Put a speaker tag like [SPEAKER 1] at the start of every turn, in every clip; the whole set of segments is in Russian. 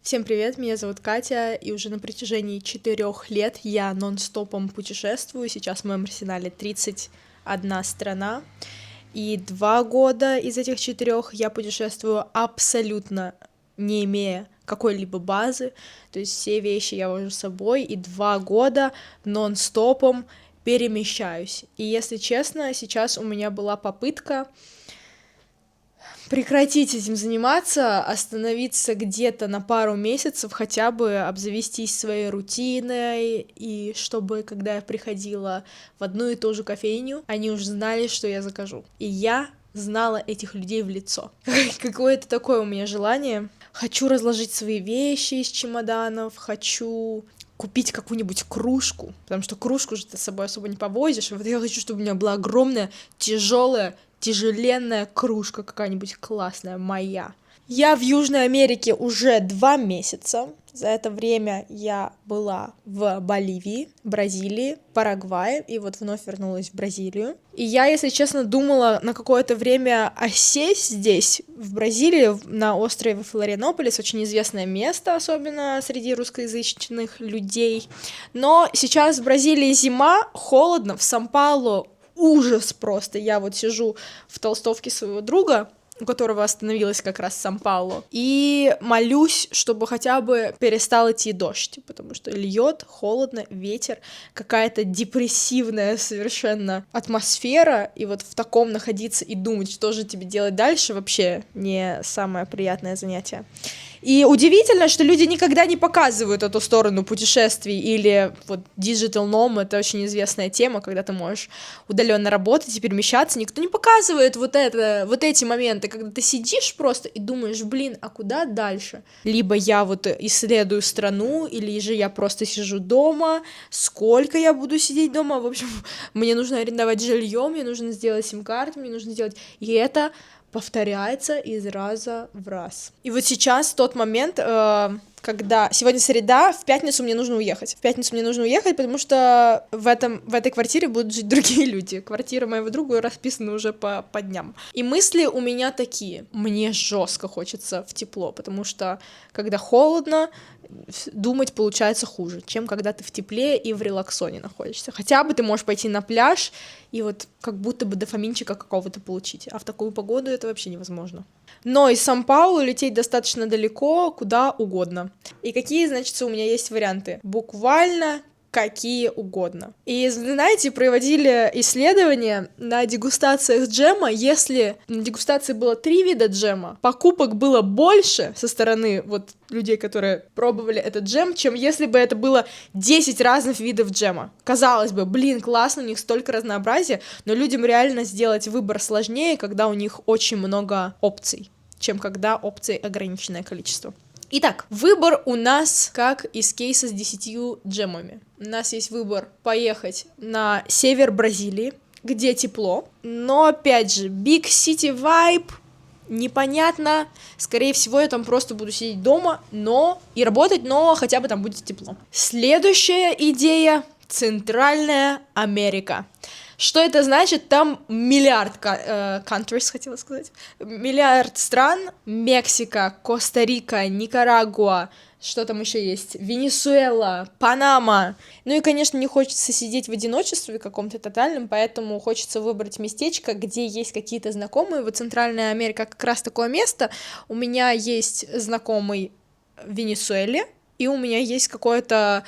[SPEAKER 1] Всем привет, меня зовут Катя, и уже на протяжении 4 лет я нон-стопом путешествую. Сейчас в моем арсенале 31 страна, и 2 года из этих 4 я путешествую абсолютно не имея какой-либо базы, то есть все вещи я вожу с собой, и 2 года нон-стопом перемещаюсь. И если честно, сейчас у меня была попытка прекратить этим заниматься, остановиться где-то на пару месяцев, хотя бы обзавестись своей рутиной, и чтобы, когда я приходила в одну и ту же кофейню, они уже знали, что я закажу. И я знала этих людей в лицо. Какое-то такое у меня желание. Хочу разложить свои вещи из чемоданов, хочу купить какую-нибудь кружку, потому что кружку же ты с собой особо не повозишь. И вот я хочу, чтобы у меня была огромная, тяжеленная кружка какая-нибудь классная, моя. Я в Южной Америке уже 2 месяца. За это время я была в Боливии, Бразилии, Парагвае, и вот вновь вернулась в Бразилию. И я, если честно, думала на какое-то время осесть здесь, в Бразилии, на острове Флорианополис, очень известное место, особенно среди русскоязычных людей. Но сейчас в Бразилии зима, холодно, в Сан-Паулу ужас просто. Я вот сижу в толстовке своего друга, у которого остановилась как раз Сан-Паулу, и молюсь, чтобы хотя бы перестал идти дождь, потому что льет, холодно, ветер, какая-то депрессивная совершенно атмосфера, и вот в таком находиться и думать, что же тебе делать дальше, вообще не самое приятное занятие. И удивительно, что люди никогда не показывают эту сторону путешествий, или вот digital nomad — это очень известная тема, когда ты можешь удаленно работать и перемещаться, никто не показывает вот эти моменты, когда ты сидишь просто и думаешь, блин, а куда дальше? Либо я вот исследую страну, или же я просто сижу дома, сколько я буду сидеть дома, в общем, мне нужно арендовать жилье, мне нужно сделать сим-карту, мне нужно сделать... И это повторяется из раза в раз. И вот сейчас тот момент, когда сегодня среда, в пятницу мне нужно уехать. В пятницу мне нужно уехать, потому что в этой квартире будут жить другие люди. Квартира моего друга расписана уже по дням. И мысли у меня такие. Мне жестко хочется в тепло, потому что когда холодно, думать получается хуже, чем когда ты в тепле и в релаксоне находишься. Хотя бы ты можешь пойти на пляж и вот как будто бы дофаминчика какого-то получить. А в такую погоду это вообще невозможно. Но из Сан-Паулу лететь достаточно далеко, куда угодно. И какие, значит, у меня есть варианты? Буквально какие угодно. И, знаете, проводили исследования на дегустациях джема. Если на дегустации было 3 вида джема, покупок было больше со стороны вот людей, которые пробовали этот джем, чем если бы это было 10 разных видов джема. Казалось бы, блин, классно, у них столько разнообразия, но людям реально сделать выбор сложнее, когда у них очень много опций, чем когда опций ограниченное количество. Итак, выбор у нас как из кейса с 10 джемами. У нас есть выбор поехать на север Бразилии, где тепло, но опять же, big city vibe, непонятно, скорее всего, я там просто буду сидеть дома, но и работать, но хотя бы там будет тепло. Следующая идея — Центральная Америка. Что это значит? Там миллиард countries, хотела сказать. Миллиард стран. Мексика, Коста-Рика, Никарагуа. Что там еще есть? Венесуэла, Панама. Ну и, конечно, не хочется сидеть в одиночестве каком-то тотальном, поэтому хочется выбрать местечко, где есть какие-то знакомые. Вот Центральная Америка как раз такое место. У меня есть знакомый в Венесуэле, и у меня есть какое-то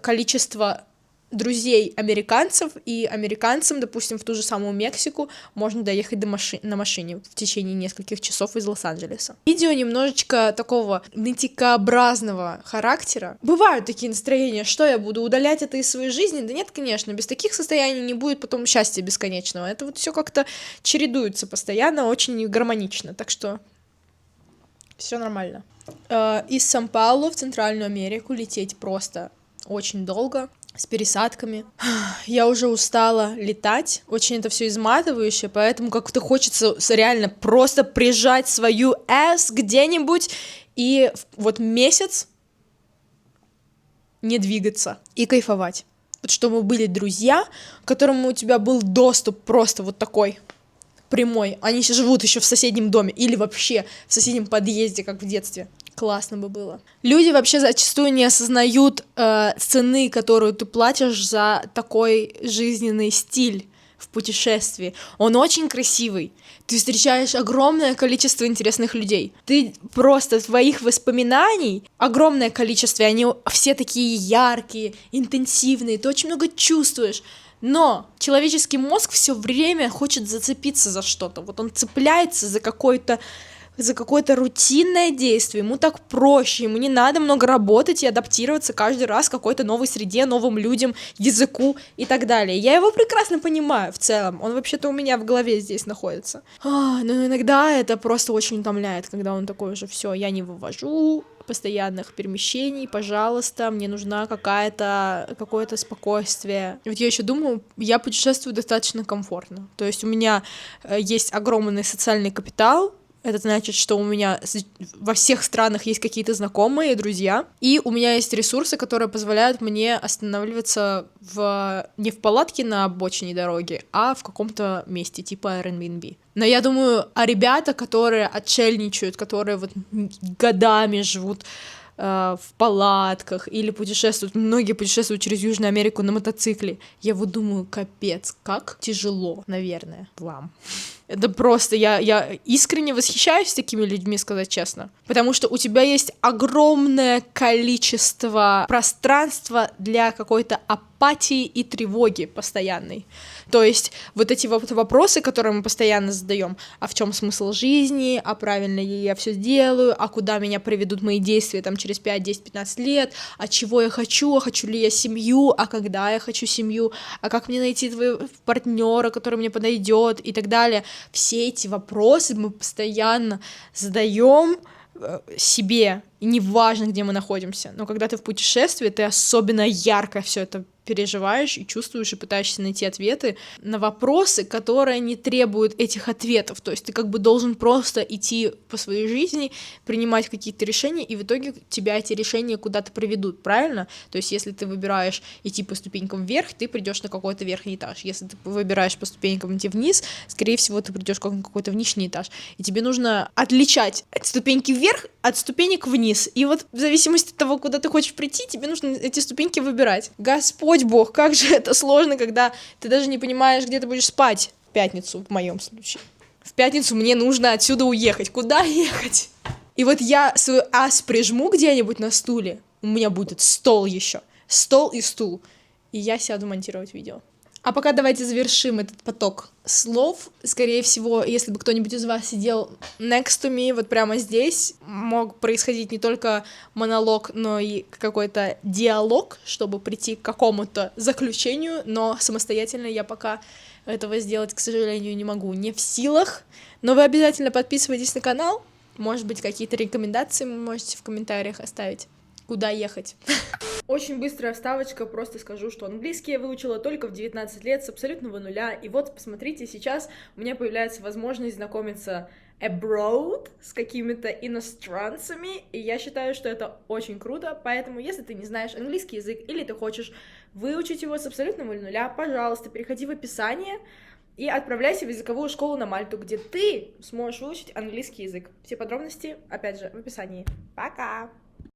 [SPEAKER 1] количество друзей американцев, и американцам, допустим, в ту же самую Мексику можно доехать на машине в течение нескольких часов из Лос-Анджелеса. Видео немножечко такого нытикообразного характера. Бывают такие настроения, что я буду удалять это из своей жизни? Да нет, конечно, без таких состояний не будет потом счастья бесконечного. Это вот все как-то чередуется постоянно, очень гармонично, так что все нормально. Из Сан-Паулу в Центральную Америку лететь просто очень долго, с пересадками. Я уже устала летать, очень это все изматывающе, поэтому как-то хочется реально просто прижать свою ass где-нибудь и вот месяц не двигаться и кайфовать. Вот чтобы были друзья, к которым у тебя был доступ просто вот такой прямой. Они живут еще в соседнем доме или вообще в соседнем подъезде, как в детстве. Классно бы было. Люди вообще зачастую не осознают цены, которую ты платишь за такой жизненный стиль в путешествии. Он очень красивый. Ты встречаешь огромное количество интересных людей. Ты просто твоих воспоминаний огромное количество, они все такие яркие, интенсивные, ты очень много чувствуешь. Но человеческий мозг все время хочет зацепиться за что-то. Вот он цепляется за какое-то рутинное действие, ему так проще, ему не надо много работать и адаптироваться каждый раз к какой-то новой среде, новым людям, языку и так далее. Я его прекрасно понимаю в целом, он вообще-то у меня в голове здесь находится. Но иногда это просто очень утомляет, когда он такой уже: все, я не вывожу постоянных перемещений, пожалуйста, мне нужна какое-то спокойствие. Вот я еще думаю, я путешествую достаточно комфортно, то есть у меня есть огромный социальный капитал. Это значит, что у меня во всех странах есть какие-то знакомые, друзья, и у меня есть ресурсы, которые позволяют мне останавливаться не в палатке на обочине дороги, а в каком-то месте, типа Airbnb. Но я думаю, ребята, которые отшельничают, которые вот годами живут в палатках или путешествуют, многие путешествуют через Южную Америку на мотоцикле. Я вот думаю, капец, как тяжело, наверное, вам. Это просто, я искренне восхищаюсь такими людьми, сказать честно, потому что у тебя есть огромное количество пространства для какой-то апатии и тревоги постоянной. То есть вот эти вот вопросы, которые мы постоянно задаем: а в чем смысл жизни, а правильно ли я все делаю, а куда меня приведут мои действия там через 5, 10, 15 лет, а чего я хочу, а хочу ли я семью, а когда я хочу семью, а как мне найти твоего партнера, который мне подойдет и так далее. Все эти вопросы мы постоянно задаем себе, и неважно, где мы находимся, но когда ты в путешествии, ты особенно ярко все это переживаешь и чувствуешь, и пытаешься найти ответы на вопросы, которые не требуют этих ответов. То есть ты как бы должен просто идти по своей жизни, принимать какие-то решения, и в итоге тебя эти решения куда-то приведут, правильно? То есть если ты выбираешь идти по ступенькам вверх, ты придешь на какой-то верхний этаж. Если ты выбираешь по ступенькам идти вниз, скорее всего, ты придешь на какой-то внешний этаж. И тебе нужно отличать ступеньки вверх от ступенек вниз. И вот в зависимости от того, куда ты хочешь прийти, тебе нужно эти ступеньки выбирать. Господь Бог, как же это сложно, когда ты даже не понимаешь, где ты будешь спать в пятницу, в моем случае. В пятницу мне нужно отсюда уехать. Куда ехать? И вот я свою ас прижму где-нибудь на стуле, у меня будет стол еще. Стол и стул. И я сяду монтировать видео. А пока давайте завершим этот поток слов. Скорее всего, если бы кто-нибудь из вас сидел next to me, вот прямо здесь, мог происходить не только монолог, но и какой-то диалог, чтобы прийти к какому-то заключению, но самостоятельно я пока этого сделать, к сожалению, не могу, не в силах. Но вы обязательно подписывайтесь на канал, может быть, какие-то рекомендации вы можете в комментариях оставить, куда ехать. Очень быстрая вставочка, просто скажу, что английский я выучила только в 19 лет с абсолютного нуля, и вот, посмотрите, сейчас у меня появляется возможность знакомиться abroad с какими-то иностранцами, и я считаю, что это очень круто, поэтому, если ты не знаешь английский язык или ты хочешь выучить его с абсолютного нуля, пожалуйста, переходи в описание и отправляйся в языковую школу на Мальту, где ты сможешь выучить английский язык. Все подробности, опять же, в описании. Пока!